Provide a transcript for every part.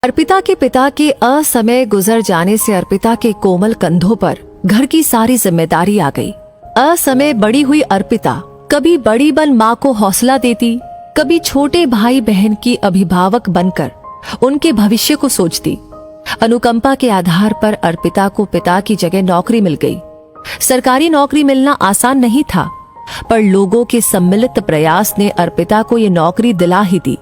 अर्पिता के पिता के असमय गुजर जाने से अर्पिता के कोमल कंधों पर घर की सारी जिम्मेदारी आ गई। असमय बड़ी हुई अर्पिता कभी बड़ी बन माँ को हौसला देती, कभी छोटे भाई बहन की अभिभावक बनकर उनके भविष्य को सोचती। अनुकंपा के आधार पर अर्पिता को पिता की जगह नौकरी मिल गई। सरकारी नौकरी मिलना आसान नहीं था, पर लोगों के सम्मिलित प्रयास ने अर्पिता को ये नौकरी दिला ही दी।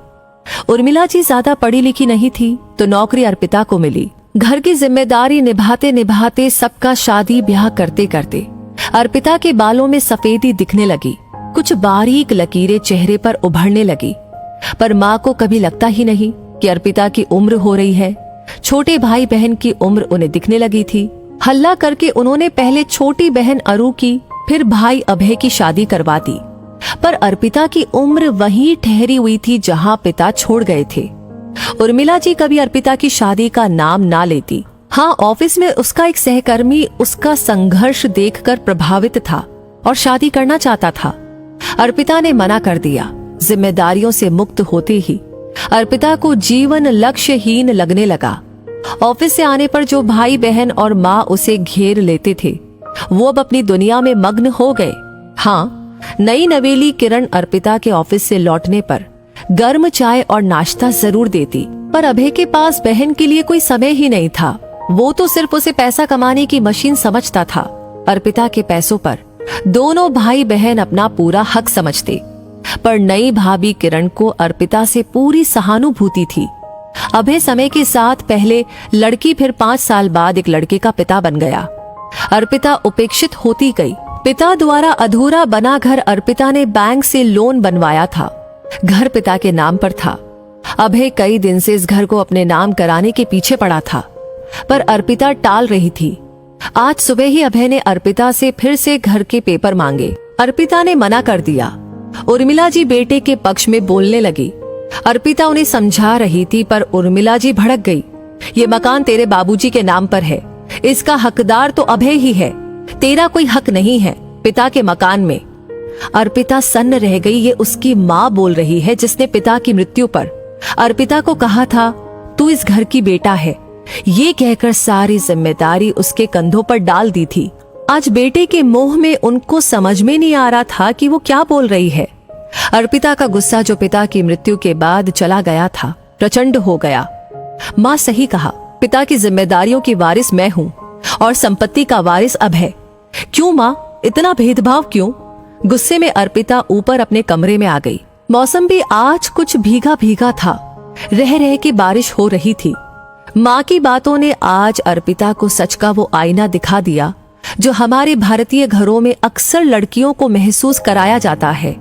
उर्मिला जी ज्यादा पढ़ी लिखी नहीं थी, तो नौकरी अर्पिता को मिली। घर की जिम्मेदारी निभाते निभाते, सबका शादी ब्याह करते करते अर्पिता के बालों में सफेदी दिखने लगी। कुछ बारीक लकीरें चेहरे पर उभरने लगी। पर माँ को कभी लगता ही नहीं कि अर्पिता की उम्र हो रही है। छोटे भाई बहन की उम्र उन्हें दिखने लगी थी। हल्ला करके उन्होंने पहले छोटी बहन अरु की, फिर भाई अभय की शादी करवा दी। पर अर्पिता की उम्र वहीं ठहरी हुई थी जहां पिता छोड़ गए थे। उर्मिला जी कभी अर्पिता की शादी का नाम ना लेती। हाँ, ऑफिस में उसका एक सहकर्मी उसका संघर्ष देखकर प्रभावित था और शादी करना चाहता था। अर्पिता ने मना कर दिया। जिम्मेदारियों से मुक्त होते ही अर्पिता को जीवन लक्ष्यहीन लगने लगा। ऑफिस से आने पर जो भाई बहन और माँ उसे घेर लेते थे, वो अब अपनी दुनिया में मग्न हो गए। हाँ, नई नवेली किरण अर्पिता के ऑफिस से लौटने पर गर्म चाय और नाश्ता जरूर देती, पर अभय के पास बहन के लिए कोई समय ही नहीं था। वो तो सिर्फ उसे पैसा कमाने की मशीन समझता था। अर्पिता के पैसों पर दोनों भाई बहन अपना पूरा हक समझते, पर नई भाभी किरण को अर्पिता से पूरी सहानुभूति थी। अभय समय के साथ पहले लड़की, फिर 5 साल बाद एक लड़के का पिता बन गया। अर्पिता उपेक्षित होती गई। पिता द्वारा अधूरा बना घर अर्पिता ने बैंक से लोन बनवाया था। घर पिता के नाम पर था। अभय कई दिन से इस घर को अपने नाम कराने के पीछे पड़ा था, पर अर्पिता टाल रही थी। आज सुबह ही अभय ने अर्पिता से फिर से घर के पेपर मांगे। अर्पिता ने मना कर दिया। उर्मिला जी बेटे के पक्ष में बोलने लगी। अर्पिता उन्हें समझा रही थी, पर उर्मिला जी भड़क गई। ये मकान तेरे बाबूजी के नाम पर है, इसका हकदार तो अभय ही है, तेरा कोई हक नहीं है पिता के मकान में। अर्पिता सन्न रह गई। ये उसकी माँ बोल रही है, जिसने पिता की मृत्यु पर अर्पिता को कहा था, तू इस घर की बेटा है। ये कहकर सारी जिम्मेदारी उसके कंधों पर डाल दी थी। आज बेटे के मोह में उनको समझ में नहीं आ रहा था कि वो क्या बोल रही है। अर्पिता का गुस्सा, जो पिता की मृत्यु के बाद चला गया था, प्रचंड हो गया। माँ सही कहा, पिता की जिम्मेदारियों की वारिस मैं हूँ और संपत्ति का वारिस अभय। क्यों माँ, इतना भेदभाव क्यों? गुस्से में अर्पिता ऊपर अपने कमरे में आ गई। मौसम भी आज कुछ भीगा भीगा था। रह रह के बारिश हो रही थी। माँ की बातों ने आज अर्पिता को सच का वो आईना दिखा दिया जो हमारे भारतीय घरों में अक्सर लड़कियों को महसूस कराया जाता है।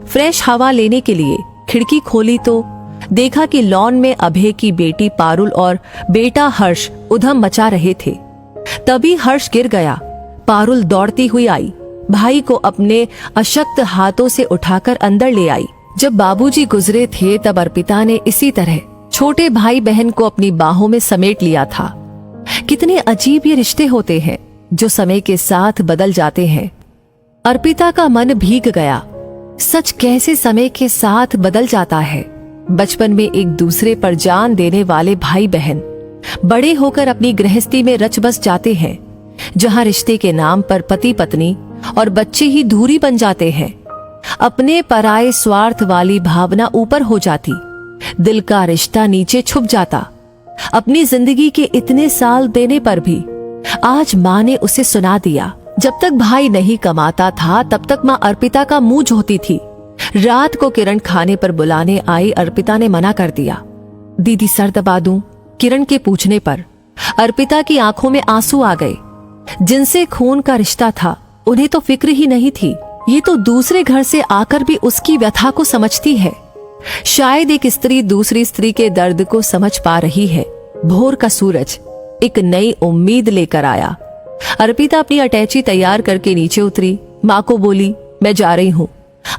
फ्रेश हवा लेने के लिए खिड़की खोली तो देखा कि लॉन में अभय की बेटी पारुल और बेटा हर्ष उधम मचा रहे थे। तभी हर्ष गिर गया। पारुल दौड़ती हुई आई, भाई को अपने अशक्त हाथों से उठाकर अंदर ले आई। जब बाबूजी गुजरे थे, तब अर्पिता ने इसी तरह छोटे भाई बहन को अपनी बाहों में समेट लिया था। कितने अजीब ये रिश्ते होते हैं जो समय के साथ बदल जाते हैं। अर्पिता का मन भीग गया। सच कैसे समय के साथ बदल जाता है। बचपन में एक दूसरे पर जान देने वाले भाई बहन बड़े होकर अपनी गृहस्थी में रच बस जाते हैं, जहां रिश्ते के नाम पर पति पत्नी और बच्चे ही दूरी बन जाते हैं। अपने पराये स्वार्थ वाली भावना ऊपर हो जाती, दिल का रिश्ता नीचे छुप जाता। अपनी जिंदगी के इतने साल देने पर भी आज माँ ने उसे सुना दिया। जब तक भाई नहीं कमाता था, तब तक माँ अर्पिता का मुंह धोती थी। रात को किरण खाने पर बुलाने आई। अर्पिता ने मना कर दिया। दीदी सर दबा दूं? किरण के पूछने पर अर्पिता की आंखों में आंसू आ गए। जिनसे खून का रिश्ता था, उन्हें तो फिक्र ही नहीं थी। ये तो दूसरे घर से आकर भी उसकी व्यथा को समझती है। शायद एक स्त्री दूसरी स्त्री के दर्द को समझ पा रही है। भोर का सूरज एक नई उम्मीद लेकर आया। अर्पिता अपनी अटैची तैयार करके नीचे उतरी। माँ को बोली, मैं जा रही हूँ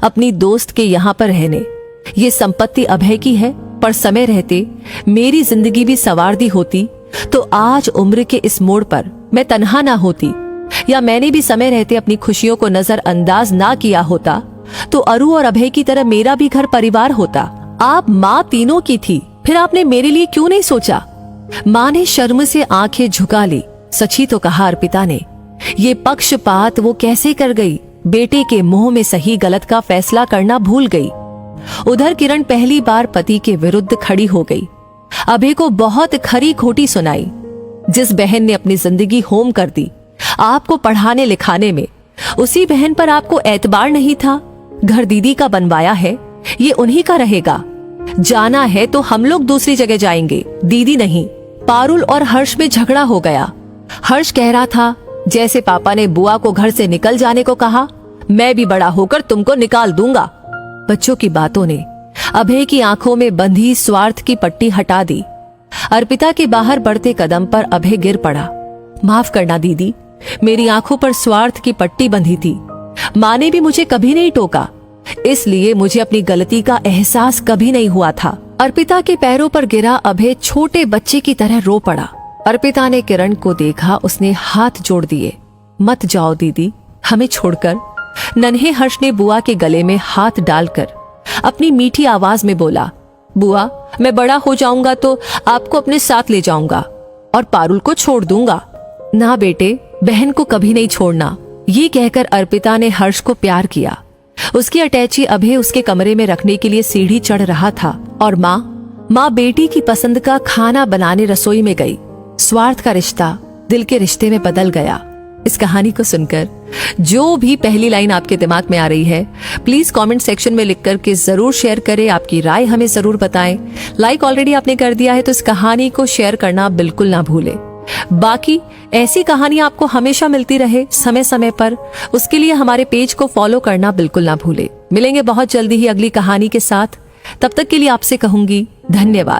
अपनी दोस्त के यहाँ पर रहने। ये संपत्ति अभय की है, पर समय रहते मेरी जिंदगी भी संवार दी होती तो आज उम्र के इस मोड़ पर मैं तन्हा ना होती, या मैंने भी समय रहते अपनी खुशियों को नजरअंदाज ना किया होता तो अरु और अभय की तरह मेरा भी घर परिवार होता। आप माँ तीनों की थी, फिर आपने मेरे लिए क्यों नहीं सोचा? माँ ने शर्म से आंखें झुका ली। सच ही तो कहा अर्पिता ने। ये पक्षपात वो कैसे कर गई? बेटे के मुंह में सही गलत का फैसला करना भूल गई। उधर किरण पहली बार पति के विरुद्ध खड़ी हो गई। अभय को बहुत खरी खोटी सुनाई। जिस बहन ने अपनी जिंदगी होम कर दी आपको पढ़ाने लिखाने में, उसी बहन पर आपको एतबार नहीं था। घर दीदी का बनवाया है, ये उन्हीं का रहेगा। जाना है तो हम लोग दूसरी जगह जाएंगे, दीदी नहीं। पारुल और हर्ष में झगड़ा हो गया। हर्ष कह रहा था जैसे पापा ने बुआ को घर से निकल जाने को कहा, मैं भी बड़ा होकर तुमको निकाल दूंगा। बच्चों की बातों ने अभय की आंखों में बंधी स्वार्थ की पट्टी हटा दी। अर्पिता के बाहर बढ़ते कदम पर अभय गिर पड़ा। माफ करना दीदी, मेरी आंखों पर स्वार्थ की पट्टी बंधी थी। माँ ने भी मुझे कभी नहीं टोका, इसलिए मुझे अपनी गलती का एहसास कभी नहीं हुआ था। अर्पिता के पैरों पर गिरा अभय छोटे बच्चे की तरह रो पड़ा। अर्पिता ने किरण को देखा, उसने हाथ जोड़ दिए। मत जाओ दीदी, हमें छोड़कर। नन्हे हर्ष ने बुआ के गले में हाथ डालकर अपनी मीठी आवाज में बोला, बुआ मैं बड़ा हो जाऊंगा तो आपको अपने साथ ले जाऊंगा और पारुल को छोड़ दूंगा। ना बेटे, बहन को कभी नहीं छोड़ना। ये कहकर अर्पिता ने हर्ष को प्यार किया। उसकी अटैची अभय उसके कमरे में रखने के लिए सीढ़ी चढ़ रहा था और माँ बेटी की पसंद का खाना बनाने रसोई में गई। स्वार्थ का रिश्ता दिल के रिश्ते में बदल गया। इस कहानी को सुनकर जो भी पहली लाइन आपके दिमाग में आ रही है, प्लीज कमेंट सेक्शन में लिख करके जरूर शेयर करें। आपकी राय हमें जरूर बताएं। लाइक ऑलरेडी आपने कर दिया है तो इस कहानी को शेयर करना बिल्कुल ना भूलें। बाकी ऐसी कहानी आपको हमेशा मिलती रहे समय समय पर, उसके लिए हमारे पेज को फॉलो करना बिल्कुल ना भूलें। मिलेंगे बहुत जल्दी ही अगली कहानी के साथ। तब तक के लिए आपसे कहूंगी धन्यवाद।